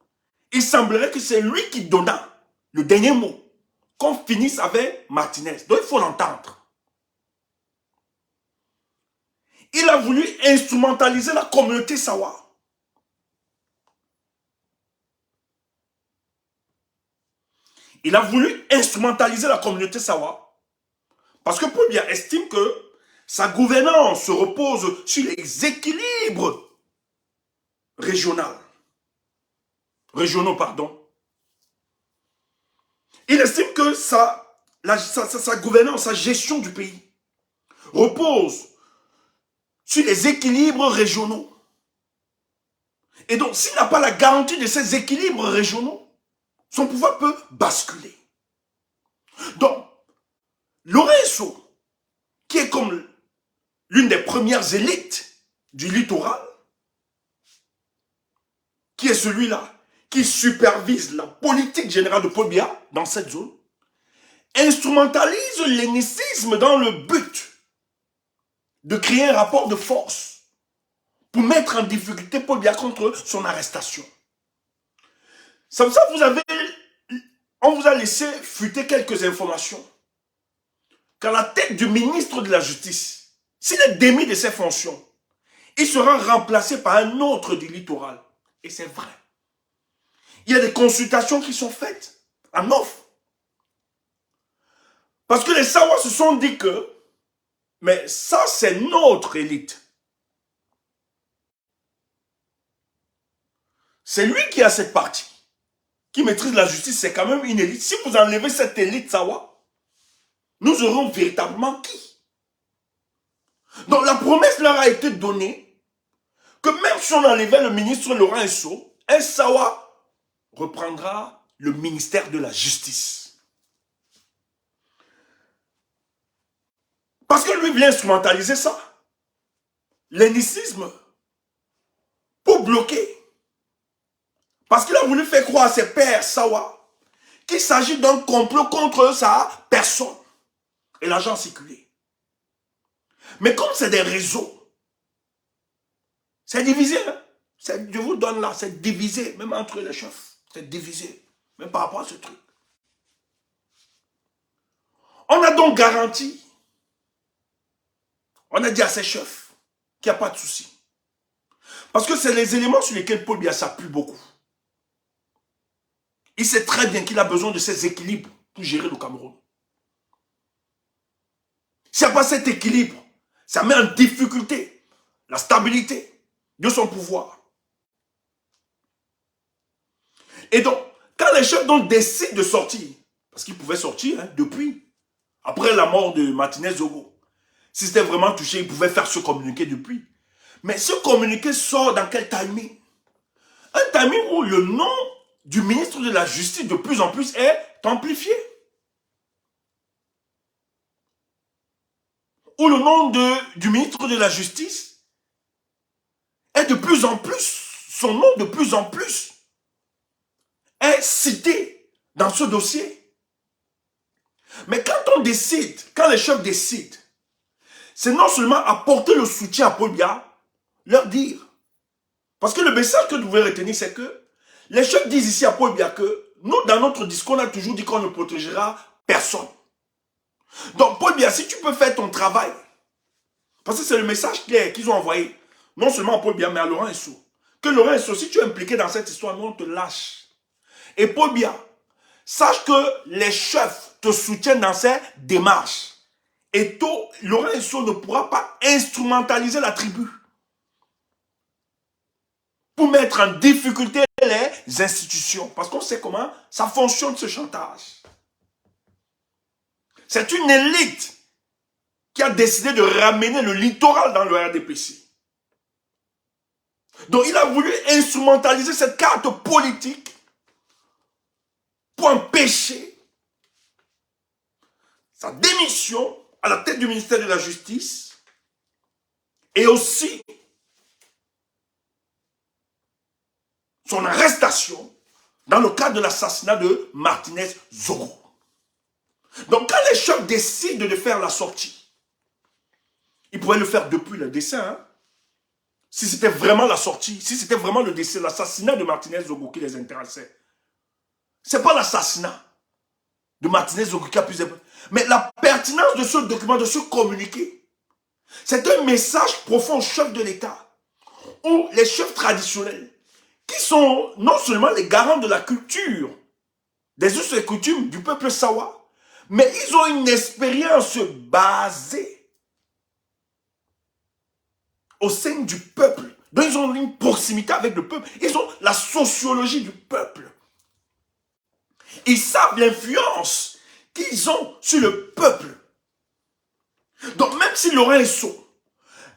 Il semblerait que c'est lui qui donna le dernier mot. Qu'on finisse avec Martinez. Donc il faut l'entendre. Il a voulu instrumentaliser la communauté Sawa. Il a voulu instrumentaliser la communauté Sawa. Parce que Paul Biya estime que sa gouvernance se repose sur les équilibres régionaux. Il estime que sa gouvernance, sa gestion du pays repose sur les équilibres régionaux. Et donc, s'il n'a pas la garantie de ces équilibres régionaux, son pouvoir peut basculer. Donc, Lorenzo, qui est comme l'une des premières élites du littoral, qui est celui-là qui supervise la politique générale de Paul Biya dans cette zone, instrumentalise l'énicisme dans le but de créer un rapport de force pour mettre en difficulté Paul Biya contre son arrestation. C'est pour ça que on vous a laissé fuiter quelques informations. Qu'à la tête du ministre de la Justice, s'il est démis de ses fonctions, il sera remplacé par un autre du littoral. Et c'est vrai. Il y a des consultations qui sont faites en offre. Parce que les Sawa se sont dit que, mais ça c'est notre élite. C'est lui qui a cette partie, qui maîtrise la justice, c'est quand même une élite. Si vous enlevez cette élite Sawa, nous aurons véritablement qui? Donc la promesse leur a été donnée que même si on enlevait le ministre Laurent Esso, un Sawa reprendra le ministère de la Justice. Parce que lui vient instrumentaliser ça. L'énicisme pour bloquer. Parce qu'il a voulu faire croire à ses pères Sawa qu'il s'agit d'un complot contre sa personne et l'argent circulé. Mais comme c'est des réseaux, c'est divisé. Hein? Je vous donne là, c'est divisé, même entre les chefs. C'est divisé, même par rapport à ce truc. On a donc garanti, on a dit à ces chefs qu'il n'y a pas de souci. Parce que c'est les éléments sur lesquels Paul Biya s'appuie beaucoup. Il sait très bien qu'il a besoin de ces équilibres pour gérer le Cameroun. S'il n'y a pas cet équilibre, ça met en difficulté la stabilité de son pouvoir. Et donc, quand les chefs donc décident de sortir, parce qu'ils pouvaient sortir hein, depuis, après la mort de Martinez Zogo, si c'était vraiment touché, ils pouvaient faire ce communiqué depuis. Mais ce communiqué sort dans quel timing? Un timing où le nom du ministre de la Justice de plus en plus est amplifié. Où le nom du ministre de la Justice est de plus en plus, son nom de plus en plus, est cité dans ce dossier. Mais quand on décide, quand les chefs décident, c'est non seulement apporter le soutien à Paul Biya, leur dire. Parce que le message que vous devez retenir, c'est que les chefs disent ici à Paul Biya que nous, dans notre discours, on a toujours dit qu'on ne protégera personne. Donc, Paul Biya, si tu peux faire ton travail, parce que c'est le message clair qu'ils ont envoyé, non seulement à Paul Biya, mais à Laurent Esso. Que Laurent Esso, si tu es impliqué dans cette histoire, nous, on te lâche. Et Paul Biya, sache que les chefs te soutiennent dans ces démarches. Et Laurent Esso ne pourra pas instrumentaliser la tribu pour mettre en difficulté les institutions. Parce qu'on sait comment ça fonctionne, ce chantage. C'est une élite qui a décidé de ramener le littoral dans le RDPC. Donc il a voulu instrumentaliser cette carte politique pour empêcher sa démission à la tête du ministère de la Justice et aussi son arrestation dans le cadre de l'assassinat de Martinez Zogo. Donc quand les chefs décident de faire la sortie, ils pourraient le faire depuis le décès, hein? Si c'était vraiment la sortie, si c'était vraiment le décès, l'assassinat de Martinez Zogo qui les intéressait. Ce n'est pas l'assassinat de Martinez Zogo qui a plus d'importance. Mais la pertinence de ce document, de ce communiqué, c'est un message profond aux chefs de l'État, ou les chefs traditionnels, qui sont non seulement les garants de la culture, des us et coutumes du peuple Sawa, mais ils ont une expérience basée au sein du peuple. Donc ils ont une proximité avec le peuple. Ils ont la sociologie du peuple. Ils savent l'influence qu'ils ont sur le peuple. Donc même si Laurent Esso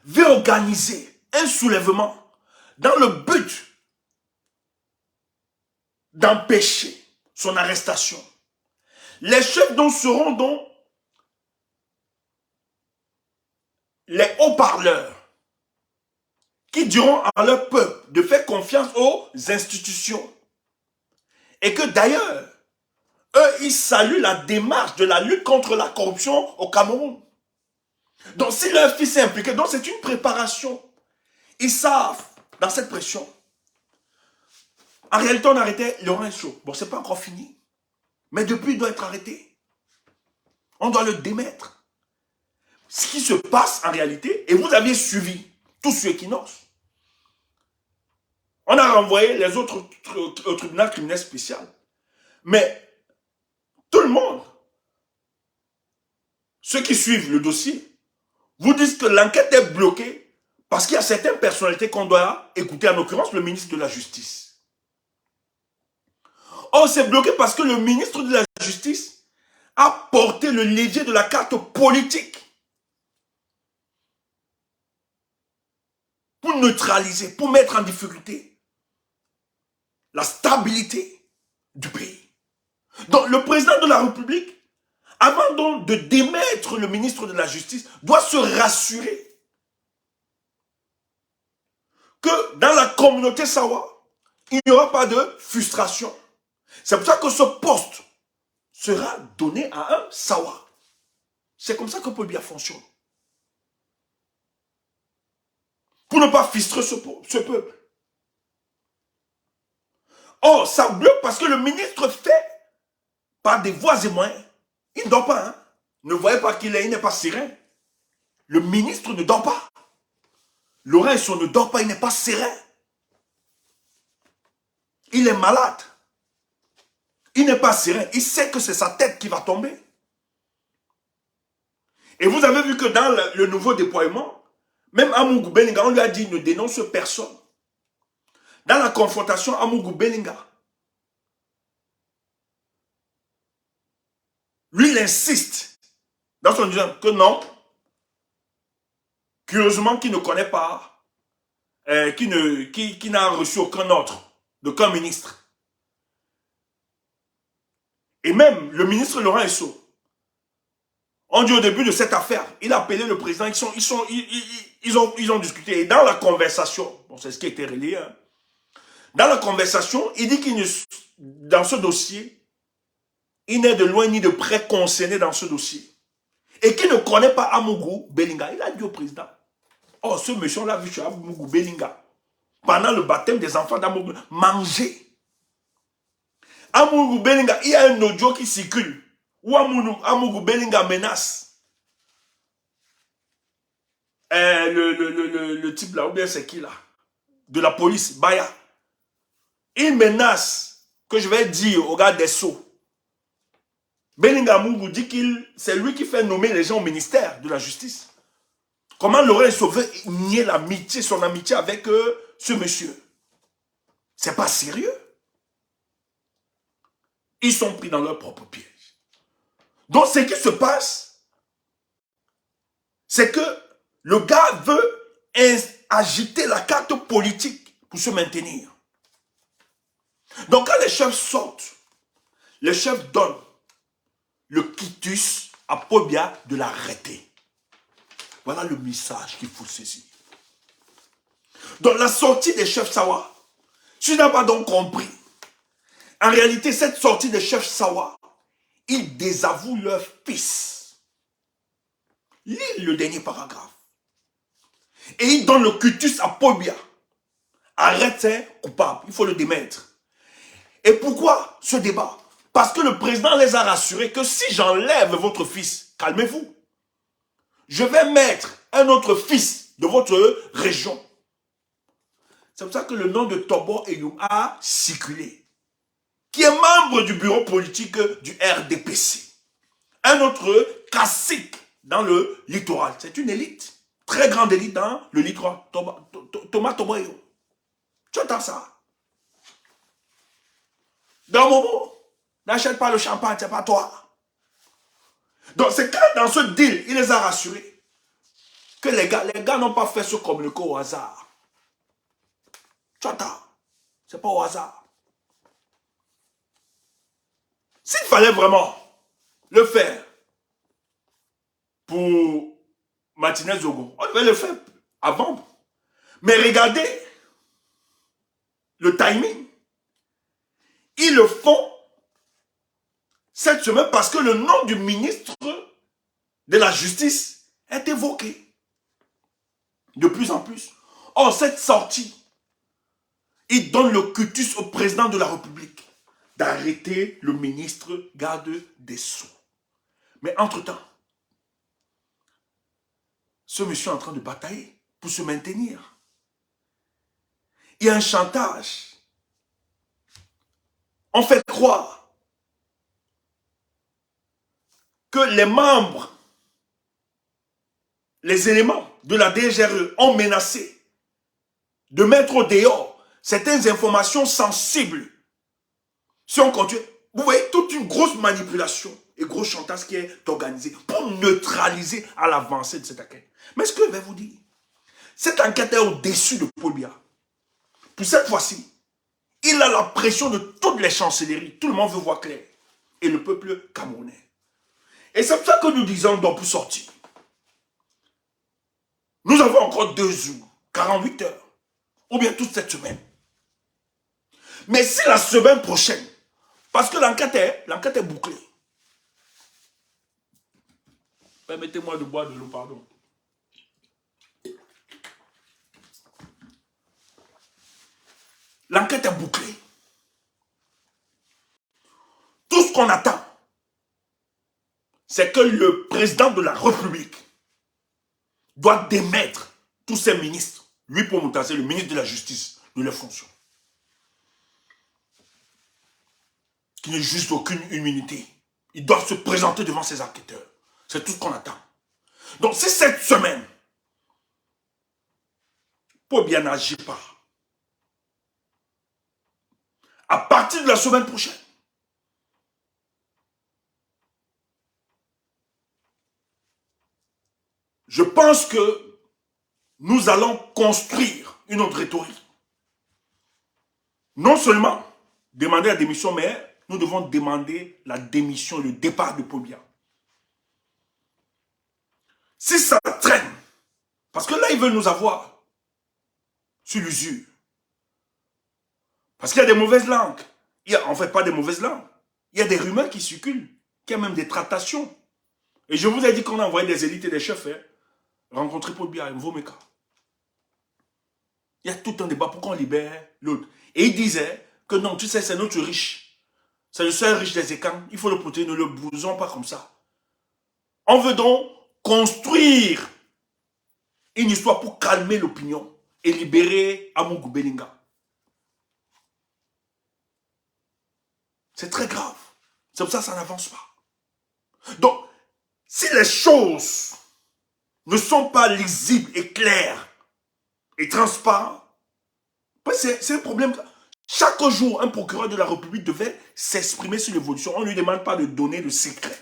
veut organiser un soulèvement dans le but d'empêcher son arrestation, les chefs dont seront donc les haut-parleurs qui diront à leur peuple de faire confiance aux institutions. Et que d'ailleurs, eux, ils saluent la démarche de la lutte contre la corruption au Cameroun. Donc si leur fils est impliqué, donc c'est une préparation. Ils savent, dans cette pression. En réalité, on arrêtait Laurent Esso. Bon, c'est pas encore fini. Mais depuis, il doit être arrêté. On doit le démettre. Ce qui se passe en réalité, et vous aviez suivi tous ceux qui n'osent. On a renvoyé les autres au tribunal criminel spécial. Mais tout le monde, ceux qui suivent le dossier, vous disent que l'enquête est bloquée parce qu'il y a certaines personnalités qu'on doit écouter, en l'occurrence le ministre de la Justice. Or, c'est bloqué parce que le ministre de la Justice a porté le levier de la carte politique pour neutraliser, pour mettre en difficulté la stabilité du pays. Donc le président de la République, avant donc de démettre le ministre de la Justice, doit se rassurer que dans la communauté Sawa, il n'y aura pas de frustration. C'est pour ça que ce poste sera donné à un Sawa. C'est comme ça que Paul Biya fonctionne. Pour ne pas frustrer ce peuple. Or, ça bloque parce que le ministre fait par des voies et moyens. Il ne dort pas. Hein? Ne voyez pas qu'il n'est pas serein. Le ministre ne dort pas. Laurent Esso ne dort pas, il n'est pas serein. Il est malade. Il n'est pas serein. Il sait que c'est sa tête qui va tomber. Et vous avez vu que dans le nouveau déploiement, même Amougou Belinga, on lui a dit ne dénonce personne. Dans la confrontation Amougou Belinga, lui, il insiste dans son disant que non, curieusement, qu'il ne connaît pas, qui n'a reçu aucun ordre d'aucun ministre. Et même le ministre Laurent Esso, on dit au début de cette affaire, il a appelé le président, ils ont discuté. Et dans la conversation, bon, c'est ce qui a été relayé, hein, dans la conversation, il dit qu'il dans ce dossier, il n'est de loin ni de près concerné dans ce dossier, et qui ne connaît pas Amougou Belinga, il a dit au président, oh, ce monsieur, on l'a vu chez Amougou Belinga, pendant le baptême des enfants d'Amougou, manger. Amougou Belinga, il y a un audio qui circule, où Amougou Belinga menace le type là, ou bien c'est qui là, de la police, Baya. Il menace que je vais dire au gars des Sceaux. Belinga Mougou dit c'est lui qui fait nommer les gens au ministère de la justice. Comment Laurent Sauvé nier l'amitié, son amitié avec ce monsieur? C'est pas sérieux. Ils sont pris dans leur propre piège. Donc ce qui se passe, c'est que le gars veut agiter la carte politique pour se maintenir. Donc quand les chefs sortent, les chefs donnent le quitus à Pobia de l'arrêter. Voilà le message qu'il faut saisir. Donc la sortie des chefs Sawa, tu n'as pas donc compris. En réalité, cette sortie des chefs Sawa, ils désavouent leur fils. Lis le dernier paragraphe. Et ils donnent le quitus à Pobia. Arrête, c'est coupable, il faut le démettre. Et pourquoi ce débat? Parce que le président les a rassurés que si j'enlève votre fils, calmez-vous, je vais mettre un autre fils de votre région. C'est pour ça que le nom de Tobo Eyoum a circulé, qui est membre du bureau politique du RDPC. Un autre cacique dans le littoral. C'est une élite, très grande élite dans le littoral. Thomas Tobo Eyoum. Tu entends ça? Dans Momo, n'achète pas le champagne, c'est pas toi. Donc c'est quand dans ce deal, il les a rassurés que les gars n'ont pas fait ce communiqué au hasard. Tu entends? C'est pas au hasard. S'il fallait vraiment le faire pour Martinez Zogo, on devait le faire avant. Mais regardez le timing. Ils le font cette semaine parce que le nom du ministre de la Justice est évoqué de plus en plus. Or, cette sortie, il donne le quitus au président de la République d'arrêter le ministre garde des Sceaux. Mais entre-temps, ce monsieur est en train de batailler pour se maintenir. Il y a un chantage. On fait croire que les membres, les éléments de la DGRE ont menacé de mettre au dehors certaines informations sensibles. Si on continue, vous voyez toute une grosse manipulation et gros chantage qui est organisé pour neutraliser à l'avancée de cette enquête. Mais ce que je vais vous dire, cette enquête est au-dessus de Paul Biya. Pour cette fois-ci, il a la pression de toutes les chancelleries. Tout le monde veut voir clair. Et le peuple camerounais. Et c'est pour ça que nous disons donc pour sortir. Nous avons encore 2 jours, 48 heures. Ou bien toute cette semaine. Mais si la semaine prochaine, parce que l'enquête est bouclée. Permettez-moi de boire de l'eau, pardon. L'enquête est bouclée. Tout ce qu'on attend, c'est que le président de la République doit démettre tous ses ministres. Lui, pour Moutassé, le ministre de la Justice, de leurs fonctions. Qui n'est juste aucune immunité. Ils doivent se présenter devant ces enquêteurs. C'est tout ce qu'on attend. Donc, si cette semaine, Paul Biya n'agit pas, à partir de la semaine prochaine, je pense que nous allons construire une autre rhétorique. Non seulement demander la démission, mais nous devons demander la démission, le départ de Paul Biya. Si ça traîne, parce que là, ils veulent nous avoir sur l'usure. Parce qu'il y a des mauvaises langues. Il y a en fait pas de mauvaises langues. Il y a des rumeurs qui circulent, qu'il y a même des tractations. Et je vous ai dit qu'on a envoyé des élites et des chefs rencontrer Paul Biya et Mvomeka. Il y a tout un débat pour qu'on libère l'autre. Et il disait que non, tu sais, c'est notre riche. C'est le seul riche des écans. Il faut le protéger, ne le bousons pas comme ça. On veut donc construire une histoire pour calmer l'opinion et libérer Amougou Belinga. C'est très grave. C'est pour ça que ça n'avance pas. Donc, si les choses ne sont pas lisibles et claires et transparentes, c'est un problème. Chaque jour, un procureur de la République devait s'exprimer sur l'évolution. On ne lui demande pas de donner de secrets.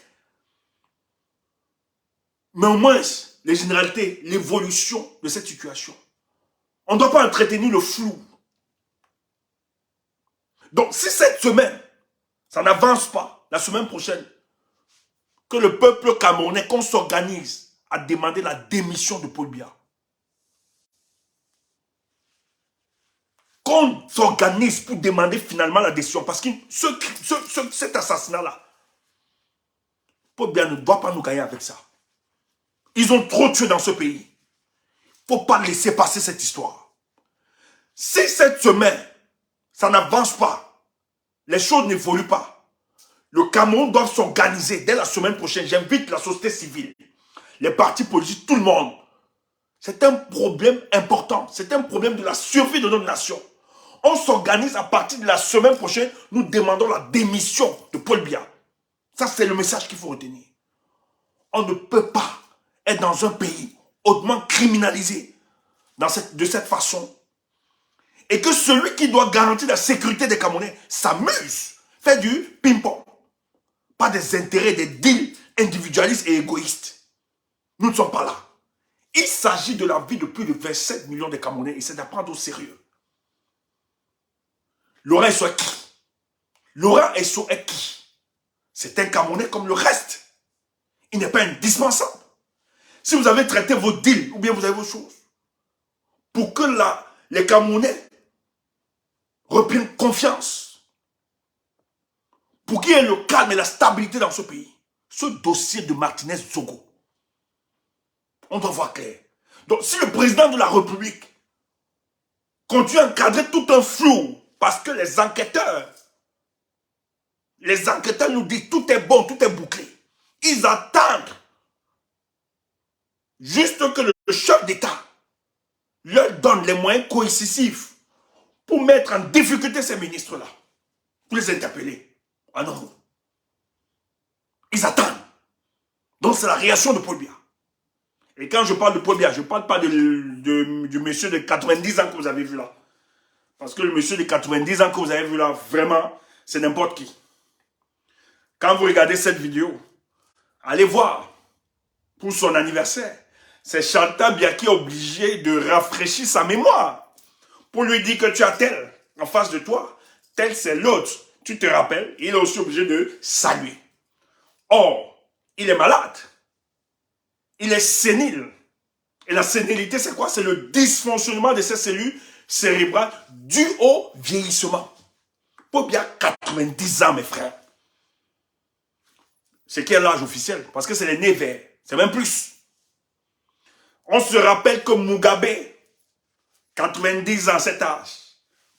Mais au moins, les généralités, l'évolution de cette situation. On ne doit pas entretenir le flou. Donc, si cette semaine, ça n'avance pas, la semaine prochaine, que le peuple camerounais, qu'on s'organise à demander la démission de Paul Biya. Qu'on s'organise pour demander finalement la décision. Parce que cet assassinat-là, Paul Biya ne doit pas nous gagner avec ça. Ils ont trop tué dans ce pays. Il ne faut pas laisser passer cette histoire. Si cette semaine, ça n'avance pas, les choses n'évoluent pas, le Cameroun doit s'organiser dès la semaine prochaine. J'invite la société civile, les partis politiques, tout le monde. C'est un problème important. C'est un problème de la survie de notre nation. On s'organise à partir de la semaine prochaine. Nous demandons la démission de Paul Biya. Ça, c'est le message qu'il faut retenir. On ne peut pas être dans un pays hautement criminalisé de cette façon. Et que celui qui doit garantir la sécurité des Camerounais s'amuse, fait du ping-pong. Pas des intérêts, des deals individualistes et égoïstes. Nous ne sommes pas là. Il s'agit de la vie de plus de 27 millions de Camerounais et c'est d'apprendre au sérieux. Laurent Esso est qui? Laurent Esso est qui? C'est un Camerounais comme le reste. Il n'est pas indispensable. Si vous avez traité vos deals ou bien vous avez vos choses, pour que les Camerounais reprennent confiance, pour qu'il y ait le calme et la stabilité dans ce pays, ce dossier de Martinez Zogo, on doit voir clair. Donc si le président de la République continue à encadrer tout un flou, parce que les enquêteurs nous disent tout est bon, tout est bouclé. Ils attendent juste que le chef d'État leur donne les moyens coercitifs pour mettre en difficulté ces ministres-là, pour les interpeller. Ah non. Ils attendent. Donc c'est la réaction de Paul Biya. Et quand je parle de Paul Biya, je ne parle pas du monsieur de 90 ans que vous avez vu là. Parce que le monsieur de 90 ans que vous avez vu là, vraiment, c'est n'importe qui. Quand vous regardez cette vidéo, allez voir, pour son anniversaire, c'est Chantal Biya qui est obligé de rafraîchir sa mémoire pour lui dire que tu as tel en face de toi, tel c'est l'autre. Tu te rappelles, il est aussi obligé de saluer. Or, il est malade. Il est sénile. Et la sénilité, c'est quoi? C'est le dysfonctionnement de ces cellules cérébrales dû au vieillissement. Paul Biya, 90 ans, mes frères. C'est qui est l'âge officiel? Parce que c'est les nez verts. C'est même plus. On se rappelle que Mugabe, 90 ans, cet âge,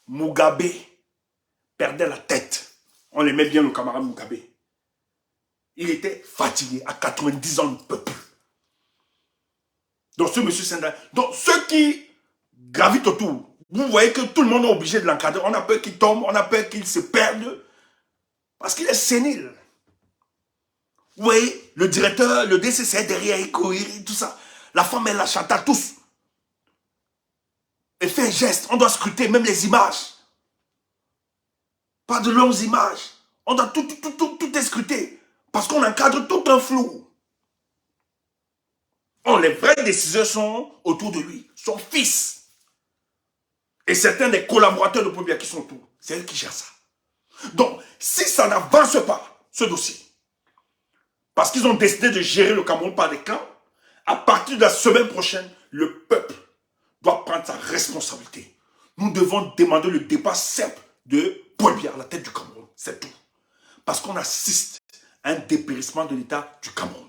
Mugabe perdait la tête. On aimait bien le camarade Mugabe. Il était fatigué. À 90 ans, on ne peut plus. Donc ce monsieur Senda, donc ceux qui gravitent autour, vous voyez que tout le monde est obligé de l'encadrer. On a peur qu'il tombe, on a peur qu'il se perde. Parce qu'il est sénile. Vous voyez, le directeur, le DCC derrière, il courir, tout ça. La femme, elle la chanta tous. Elle fait un geste, on doit scruter même les images. Pas de longues images. On doit tout scruter. Parce qu'on encadre tout un flou. Oh, les vraies décisions sont autour de lui. Son fils. Et certains des collaborateurs de Paul Biya qui sont autour. C'est eux qui gèrent ça. Donc, si ça n'avance pas, ce dossier, parce qu'ils ont décidé de gérer le Cameroun par des camps, à partir de la semaine prochaine, le peuple doit prendre sa responsabilité. Nous devons demander le départ simple de Paul Biya à la tête du Cameroun. C'est tout. Parce qu'on assiste à un dépérissement de l'État du Cameroun.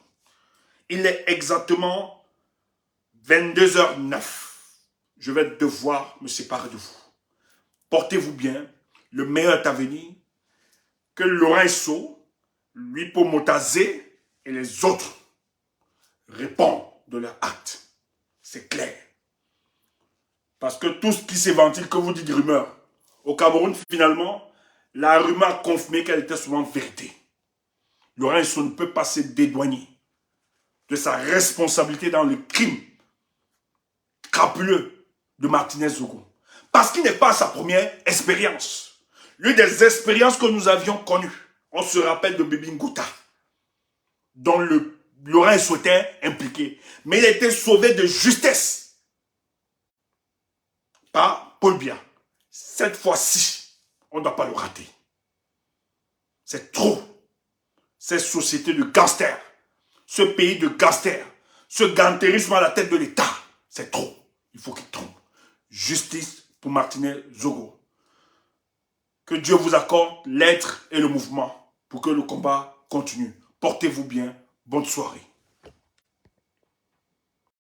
Il est exactement 22h09. Je vais devoir me séparer de vous. Portez-vous bien. Le meilleur est à venir. Que Laurent Esso, lui pour Motazé et les autres répondent de leur acte. C'est clair. Parce que tout ce qui s'éventile, que vous dites rumeur, au Cameroun, finalement, la rumeur a confirmé qu'elle était souvent vérité. Laurent Esso ne peut pas se dédouaner de sa responsabilité dans le crime crapuleux de Martinez Zogo. Parce qu'il n'est pas sa première expérience. L'une des expériences que nous avions connues, on se rappelle de Bibi Ngouta, dont Laurent Esso était impliqué. Mais il a été sauvé de justesse par Paul Biya. Cette fois-ci, on ne doit pas le rater. C'est trop. Cette société de gangsters, ce pays de gangsters, ce gantérisme à la tête de l'État, c'est trop. Il faut qu'il tombe. Justice pour Martinez Zogo. Que Dieu vous accorde l'être et le mouvement pour que le combat continue. Portez-vous bien. Bonne soirée.